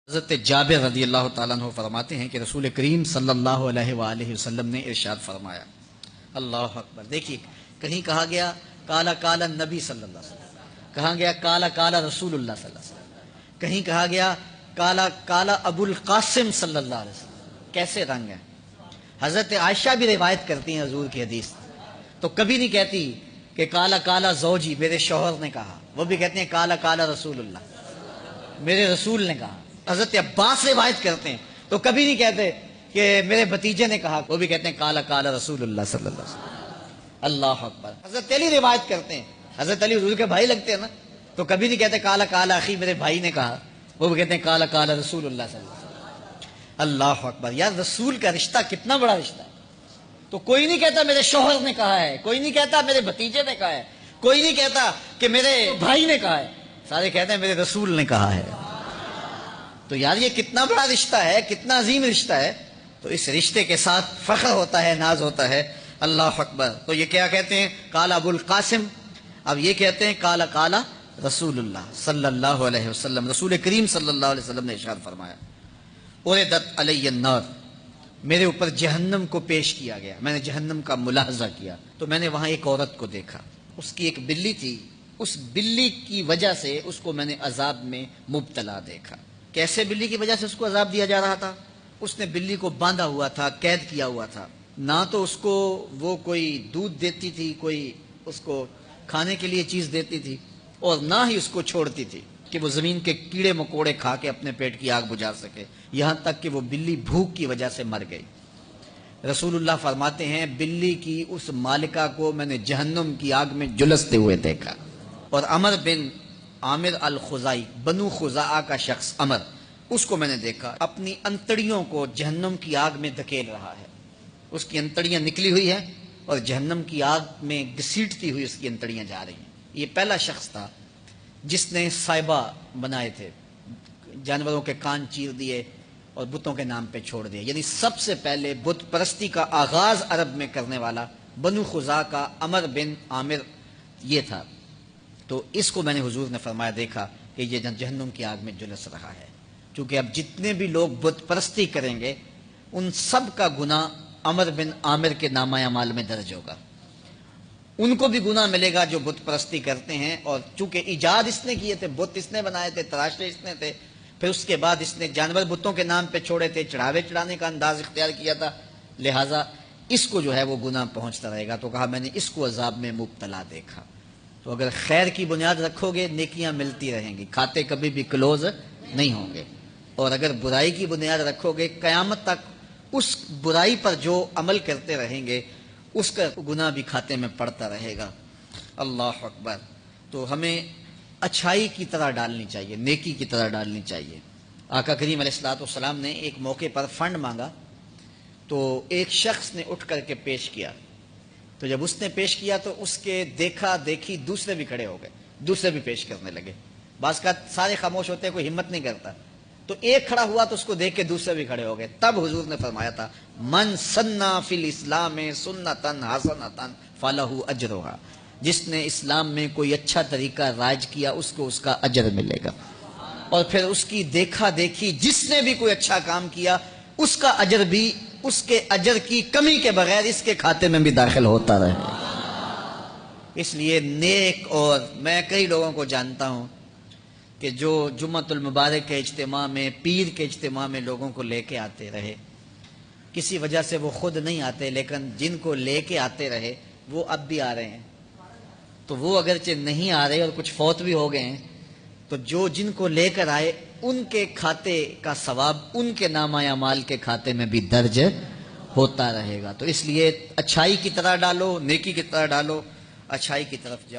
حضرت جابر رضی اللہ تعالیٰ عنہ فرماتے ہیں کہ رسول کریم صلی اللہ علیہ وآلہ وسلم نے ارشاد فرمایا، اللہ اکبر، دیکھیے کہیں کہا گیا کالا کالا نبی صلی اللہ علیہ وسلم، کہا گیا کالا کالا رسول اللہ صلی اللہ علیہ وسلم، کہیں کہا گیا کالا کالا ابو القاسم صلی اللہ علیہ وسلم۔ کیسے رنگ ہیں۔ حضرت عائشہ بھی روایت کرتی ہیں حضور کی حدیث، تو کبھی نہیں کہتی کہ کالا کالا زوجی، میرے شوہر نے کہا، وہ بھی کہتے ہیں کالا کالا رسول اللہ، میرے رسول نے کہا۔ حضرت عباس روایت کرتے ہیں تو کبھی نہیں کہتے کہ میرے بھتیجے نے کہا، وہ بھی کہتے ہیں کالا کالا رسول اللہ صلی اللہ علیہ وسلم۔ اللہ اکبر۔ حضرت علی روایت کرتے ہیں، حضرت علی حضور کے بھائی لگتے ہیں نا، تو کبھی نہیں کہتے کالا کالا اخی، میرے بھائی نے کہا، وہ بھی کہتے ہیں کالا کالا رسول اللہ صلی اللہ علیہ وسلم۔ اللہ اکبر۔ یار رسول کا رشتہ کتنا بڑا رشتہ ہے۔ تو کوئی نہیں کہتا میرے شوہر نے کہا ہے، کوئی نہیں کہتا میرے بھتیجے نے کہا ہے، کوئی نہیں کہتا کہ میرے بھائی نے کہا ہے، سارے کہتے ہیں میرے رسول نے کہا ہے۔ تو یار یہ کتنا بڑا رشتہ ہے، کتنا عظیم رشتہ ہے، تو اس رشتے کے ساتھ فخر ہوتا ہے، ناز ہوتا ہے۔ اللہ اکبر۔ تو یہ کیا کہتے ہیں؟ کالا ابو القاسم، اب یہ کہتے ہیں کالا کالا رسول اللہ صلی اللہ علیہ وسلم۔ رسول کریم صلی اللہ علیہ وسلم نے ارشاد فرمایا، اُرِدَتْ عَلَيَّ النَّارُ، میرے اوپر جہنم کو پیش کیا گیا، میں نے جہنم کا ملاحظہ کیا، تو میں نے وہاں ایک عورت کو دیکھا، اس کی ایک بلی تھی، اس بلی کی وجہ سے اس کو میں نے عذاب میں مبتلا دیکھا۔ کیسے بلی کی وجہ سے اس کو عذاب دیا جا رہا تھا؟ اس نے بلی کو باندھا ہوا تھا، قید کیا ہوا تھا، نہ تو اس کو وہ کوئی دودھ دیتی تھی، کوئی اس کو کھانے کے لیے چیز دیتی تھی، اور نہ ہی اس کو چھوڑتی تھی کہ وہ زمین کے کیڑے مکوڑے کھا کے اپنے پیٹ کی آگ بجھا سکے، یہاں تک کہ وہ بلی بھوک کی وجہ سے مر گئی۔ رسول اللہ فرماتے ہیں بلی کی اس مالکہ کو میں نے جہنم کی آگ میں جلستے ہوئے دیکھا۔ اور عمر بن عامر الخزائی، بنو خزاعہ کا شخص عمر، اس کو میں نے دیکھا اپنی انتڑیوں کو جہنم کی آگ میں دھکیل رہا ہے، اس کی انتڑیاں نکلی ہوئی ہیں اور جہنم کی آگ میں گھسیٹتی ہوئی اس کی انتڑیاں جا رہی ہیں۔ یہ پہلا شخص تھا جس نے سائبہ بنائے تھے، جانوروں کے کان چیر دیے اور بتوں کے نام پہ چھوڑ دیے، یعنی سب سے پہلے بت پرستی کا آغاز عرب میں کرنے والا بنو خزاعہ کا عمر بن عامر یہ تھا۔ تو اس کو میں نے حضور نے فرمایا دیکھا کہ یہ جہنم کی آگ میں جلس رہا ہے، چونکہ اب جتنے بھی لوگ بت پرستی کریں گے ان سب کا گناہ عمر بن عامر کے نامہ اعمال میں درج ہوگا، ان کو بھی گناہ ملے گا جو بت پرستی کرتے ہیں، اور چونکہ ایجاد اس نے کیے تھے، بت اس نے بنائے تھے، تراشے اس نے تھے، پھر اس کے بعد اس نے جانور بتوں کے نام پہ چھوڑے تھے، چڑھاوے چڑھانے کا انداز اختیار کیا تھا، لہٰذا اس کو جو ہے وہ گناہ پہنچتا رہے گا۔ تو کہا میں نے اس کو عذاب میں مبتلا دیکھا۔ تو اگر خیر کی بنیاد رکھو گے نیکیاں ملتی رہیں گی، کھاتے کبھی بھی کلوز نہیں ہوں گے، اور اگر برائی کی بنیاد رکھو گے قیامت تک اس برائی پر جو عمل کرتے رہیں گے اس کا گناہ بھی کھاتے میں پڑتا رہے گا۔ اللہ اکبر۔ تو ہمیں اچھائی کی طرح ڈالنی چاہیے، نیکی کی طرح ڈالنی چاہیے۔ آقا کریم علیہ الصلوۃ والسلام نے ایک موقع پر فنڈ مانگا، تو ایک شخص نے اٹھ کر کے پیش کیا، تو جب اس نے پیش کیا تو اس کے دیکھا دیکھی دوسرے بھی کھڑے ہو گئے، دوسرے بھی پیش کرنے لگے، بعض کا سارے خاموش ہوتے ہیں، کوئی ہمت نہیں کرتا، تو ایک کھڑا ہوا تو اس کو دیکھ کے دوسرے بھی کھڑے ہو گئے۔ تب حضور نے فرمایا تھا من سنّا فی الاسلام سنتن حسنۃ فلہ اجرھا، جس نے اسلام میں کوئی اچھا طریقہ رائج کیا اس کو اس کا اجر ملے گا، اور پھر اس کی دیکھا دیکھی جس نے بھی کوئی اچھا کام کیا اس کا اجر بھی اس کے اجر کی کمی کے بغیر اس کے کھاتے میں بھی داخل ہوتا رہے۔ اس لیے نیک، اور میں کئی لوگوں کو جانتا ہوں کہ جو جمعۃ المبارک کے اجتماع میں، پیر کے اجتماع میں لوگوں کو لے کے آتے رہے، کسی وجہ سے وہ خود نہیں آتے لیکن جن کو لے کے آتے رہے وہ اب بھی آ رہے ہیں، تو وہ اگرچہ نہیں آ رہے اور کچھ فوت بھی ہو گئے ہیں، تو جو جن کو لے کر آئے ان کے کھاتے کا ثواب ان کے نامہ اعمال کے کھاتے میں بھی درج ہوتا رہے گا۔ تو اس لیے اچھائی کی طرح ڈالو، نیکی کی طرح ڈالو، اچھائی کی طرف جاؤ۔